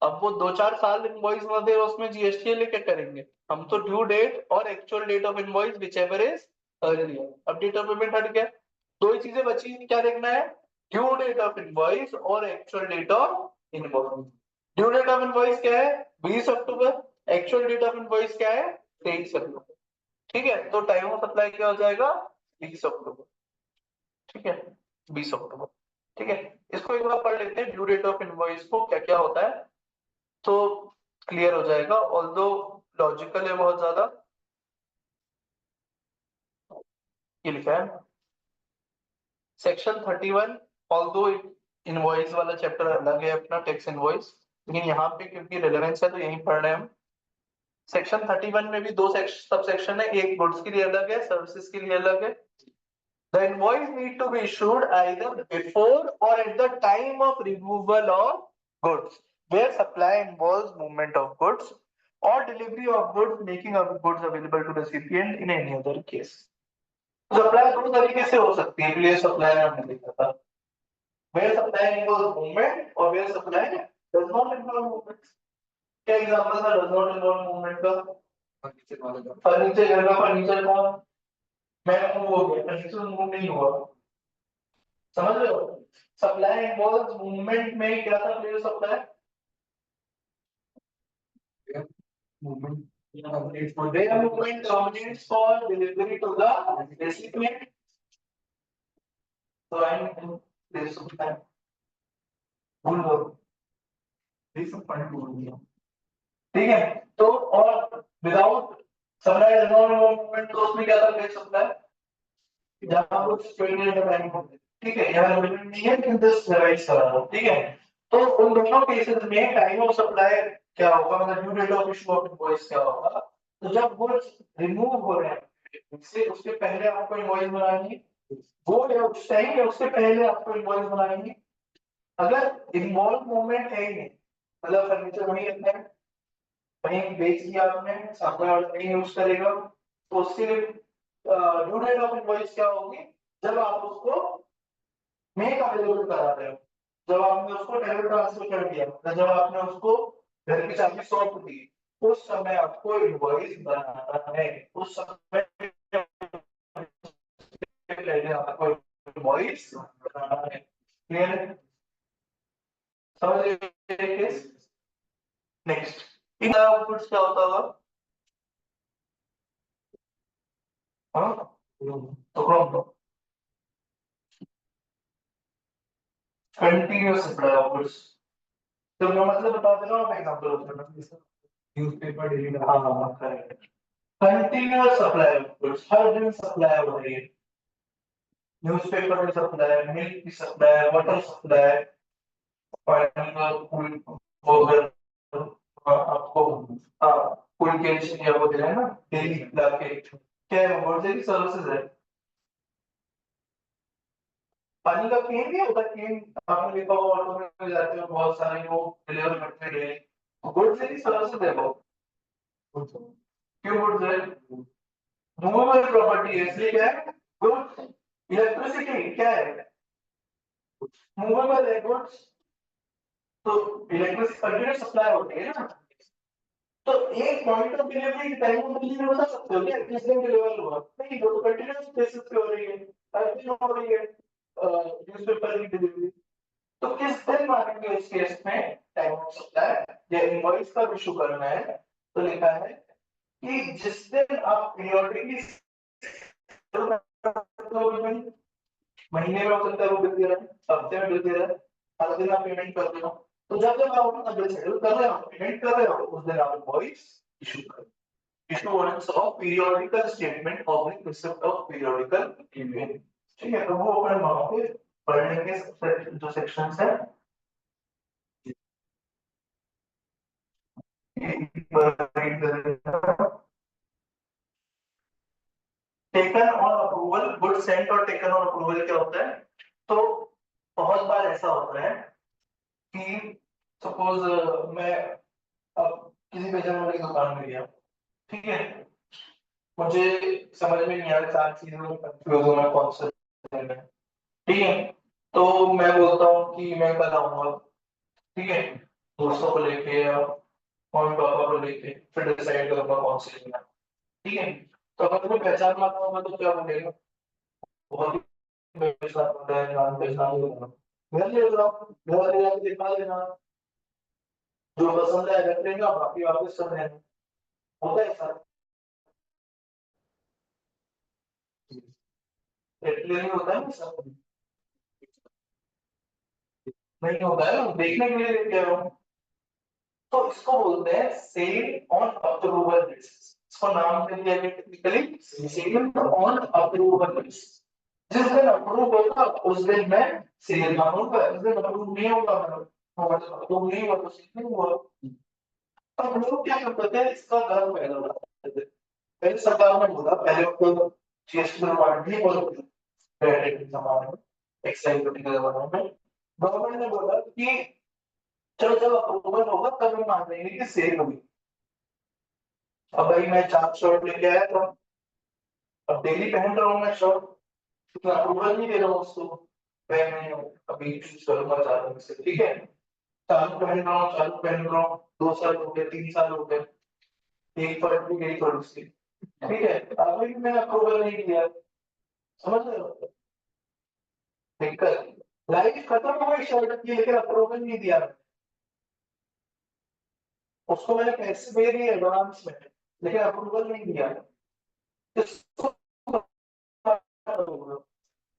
अब वो 2-4 साल इनवॉइस ना दे, उसमें जीएसटी लेके करेंगे हम तो। ड्यू डेट और actual date of invoice whichever is earlier. अब डेट ऑफ पेमेंट हट गया, दो ही चीजें बची, क्या देखना है? ड्यू डेट ऑफ इनवॉइस और actual date of invoice. Due date of invoice क्या है? 20 October. Actual date of invoice क्या है? 23 अक्टूबर। ठीक है, तो टाइम ऑफ सप्लाई क्या हो जाएगा? 20 अक्टूबर। ठीक है, 20 अक्टूबर। ठीक है, इसको एक बार पढ़ लेते हैं, ड्यू डेट ऑफ इनवॉइस को क्या क्या होता है, तो क्लियर हो जाएगा। ऑल्दो लॉजिकल है बहुत ज्यादा। ये लिखा है सेक्शन 31। ऑल्दो इनवॉइस वाला चैप्टर अलग है अपना, टैक्स इनवॉइस, लेकिन यहाँ पे क्योंकि रेलेवेंस है तो यही पढ़ रहे हैं हम। सेक्शन 31 में भी दो सब सेक्शन है, एक गुड्स के लिए अलग है, सर्विसेज के लिए अलग है। The invoice need to be issued either before or at the time of removal of goods, where supply involves movement of goods or delivery of goods, making of goods available to recipient in any other case. Supply दो तरीके से हो सकती है, place supply में हमने देखा था, where supply involves movement और where supply does not involve movement. क्या एग्जांपल था does not involve movement का? फर्नीचर, घर का फर्नीचर का मैं मूव हो गया, फर्नीचर मूव नहीं हुआ, समझ रहे हो? सप्लाई इन्वॉल्व मूवमेंट में क्या था place supply? movement. Where movement terminates for delivery to the recipient. So I am place supply. ठीक है, तो और विदाउट सप्लाई मूवमेंट तो उसमें क्या था प्लेस सप्लाई? जहां कुछ टाइम होते, ठीक है, यहाँ लिमिट नहीं है लेकिन दिस डिवाइस करा दो, ठीक है। तो उन दोनों केसेस में टाइम ऑफ सप्लाई क्या होगा, मतलब due date of issue of invoice क्या होगा? तो जब गुड्स रिमूव हो रहे हैं उससे उसके पहले आपको इनवॉइस बनानी है, वो या उस टाइम या उससे पहले आपको इनवॉइस बनानी है। अगर इन्वॉल्व मूवमेंट है ही नहीं, मतलब फर्नीचर वहीं रखना है, वहीं बेच दिया आपने, सामने वाला नहीं यूज करेगा, तो उसके लिए ड्यू डेट ऑफ इनवॉइस क्या होगी? जब आप उसको मेक अवेलेबल करा रहे हो, जब आपने उसको टेबल ट्रांसफर कर दिया, मतलब जब आपने उसको घर की चाबी सौंप दी, उस समय आपको इनवॉइस बनाना है। उस समय पहले आपको इनवॉइस बनाना है। क्लियर है? समझ रहे? नेक्स्ट इन आउटपुट्स क्या होता होगा? हाँ, तो कौन? Continuous supply outputs. तो मैं मतलब बता दे रहा हूँ, एग्जांपल होता है न्यूज़पेपर डेली। हाँ हाँ, करेक्ट। कंटिन्यूअस सप्लाई गुड्स, हर दिन सप्लाई हो रही है, न्यूज़पेपर की सप्लाई, मिल्क की सप्लाई, वाटर सप्लाई, पानी का कूल, वो अगर आपको हाँ कूल कैन या वो दे रहे हैं ना डेली लाके, क्या है वो बहुत सारी सर्विसेज है। पानी का केन भी होता है, केन आपने देखा होगा ऑटो में जाते हो बहुत सारे वो डिलीवर करते हैं, गुड्स की सर्विसेज है वो। क्यों गुड्स है? मूवेबल प्रॉपर्टी है, इसलिए क्या है गुड्स। इलेक्ट्रिसिटी क्या है? मूवेबल है गुड्स, तो इलेक्ट्रिसिटी कंटिन्यूस सप्लाई होती है ना। तो एक point of delivery time of delivery बता सकते हो क्या किस दिन डिलीवर हुआ? नहीं, वो तो कंटिन्यूअस बेसिस पे हो रही है, हर दिन हो रही है न्यूज़पेपर की डिलीवरी। तो किस दिन मानेंगे इस केस में टाइम ऑफ सप्लाई या इनवॉइस का इशू करना है? तो लिखा है कि जिस दिन आप पीरियोडिकली महीने में हो सकता है वो बिल दे रहा है, हफ्ते में बिल दे रहा है, हर दिन आप पेमेंट कर रहे हो, तो जब जब आप अपना बिल शेड्यूल कर रहे हो, पेमेंट कर रहे हो, उस दिन आप इनवॉइस इशू करो। Issuance of periodical statement of the receipt of periodical email। ठीक है, तो वो अपन वहां पे पढ़ने के जो सेक्शंस है taken on approval, good sent और टेकन ऑन अप्रूवल क्या होता है? तो बहुत बार ऐसा होता है कि सपोज मैं अब किसी वेजन वाली दुकान में गया, ठीक है, मुझे समझ में नहीं आ रहा, चार चीजों में कंफ्यूज हूं मैं कौन सा लेना है, ठीक है, तो मैं बोलता हूँ कि मैं कल आऊंगा, ठीक है, दोस्तों को लेके या मम्मी पापा को लेके फिर डिसाइड करूंगा कौन सी लेना है, ठीक है। तो अगर तुम्हें पहचान ना होगा तो क्या बोलेगा? बहुत ही पहचान होता है, नाम पहचान होगा, घर ले जाओ, घर ले जाके दिखा देना, जो पसंद है रख लेना, बाकी वापस कर देना, होता है सर। इसलिए नहीं होता है ना सर, नहीं होता है, देखने के लिए लेके आया हूँ। तो इसको बोलते हैं सेल ऑन अप्रूवल बेसिस, इसको नाम दे दिया गया technically sale on approval basis. जिस दिन अप्रूव होगा उस दिन मैं सेल मानूंगा, जिस दिन अप्रूव नहीं होगा अप्रूव नहीं हुआ तो सेल नहीं हुआ। तो हम लोग क्या करते थे, इसका गर्व पैदा होता है। पहले सरकार ने बोला, पहले तो जीएसटी रिवार्ड भी और क्रेडिट के जमाने में, एक्साइज ड्यूटी के जमाने में गवर्नमेंट ने बोला कि चलो जब अप्रूवल होगा तब हम मान लेंगे कि सेल होगी। अब भाई मैं 4 शर्ट लेके आया था, अब डेली पहन रहा हूँ मैं शर्ट, तो अप्रूवल नहीं दे रहा हूँ उसको, मैं अभी चूज करूंगा 4 में से, ठीक है, चालू पहन रहा हूँ, चालू पहन रहा हूँ, 2 साल हो गए, 3 साल हो गए, एक शर्ट भी गई थोड़ी सी, ठीक है, अभी मैंने अप्रूवल नहीं दिया, समझ रहे हो दिक्कत? लाइफ खत्म हो गई शर्ट की, लेकिन अप्रूवल नहीं दिया, उसको मैंने पैसे दे दिए एडवांस में, लेकिन अप्रूवल नहीं दिया। इसको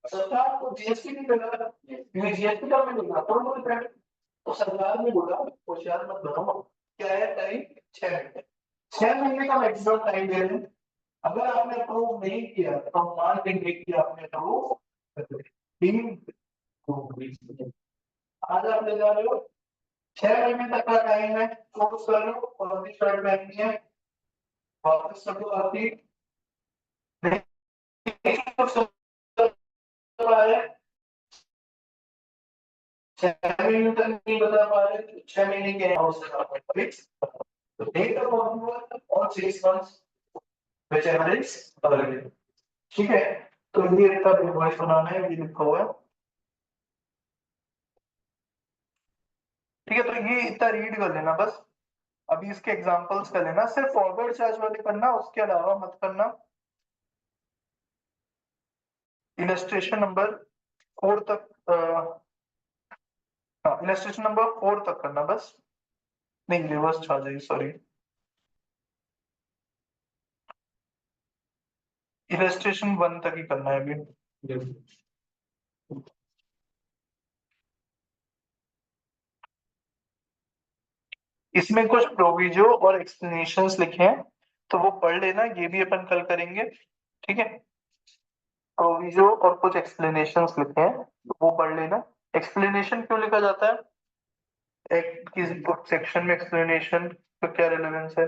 सरकार को जीएसटी नहीं देना, जीएसटी का मैं नहीं आता, तो सरकार ने बोला होशियार मत बनो, क्या है टाइम? 6 महीने, 6 महीने का मैक्सिमम टाइम दे रहे हैं। अगर आपने अप्रूव नहीं किया तो हम मान लेंगे कि आपने अप्रूव कर दिया। आज आप ले जा रहे हो, 6 महीने तक का टाइम है, कोर्स कर लो, और भी शर्ट पहननी है, वापस कर दो आती नहीं, तो है 6 महीने तक नहीं बता पा रहे तो 6 महीने के फिक्स, तो डेट ऑफ अप्रूवल और 6 मंथ्स which is available, ठीक है। तो ये इसका इनवॉइस बनाना है, ये लिखा हुआ है, ठीक है। तो ये इतना रीड कर लेना बस, अभी इसके एग्जांपल्स कर लेना, सिर्फ फॉरवर्ड चार्ज वाले करना, उसके अलावा मत करना। इलस्ट्रेशन नंबर 4 तक हाँ, इलस्ट्रेशन नंबर 4 तक करना बस, नहीं रिवर्स चार्ज है, सॉरी, इलस्ट्रेशन 1 तक ही करना है अभी। इसमें कुछ प्रोविजो और एक्सप्लेनेशंस लिखे हैं, तो वो पढ़ लेना, ये भी अपन कल करेंगे, ठीक है। प्रोविजो और कुछ एक्सप्लेनेशंस लिखे हैं, तो वो पढ़ लेना। एक्सप्लेनेशन क्यों लिखा जाता है, एक किसी सेक्शन में एक्सप्लेनेशन तो क्या रिलेवेंस है?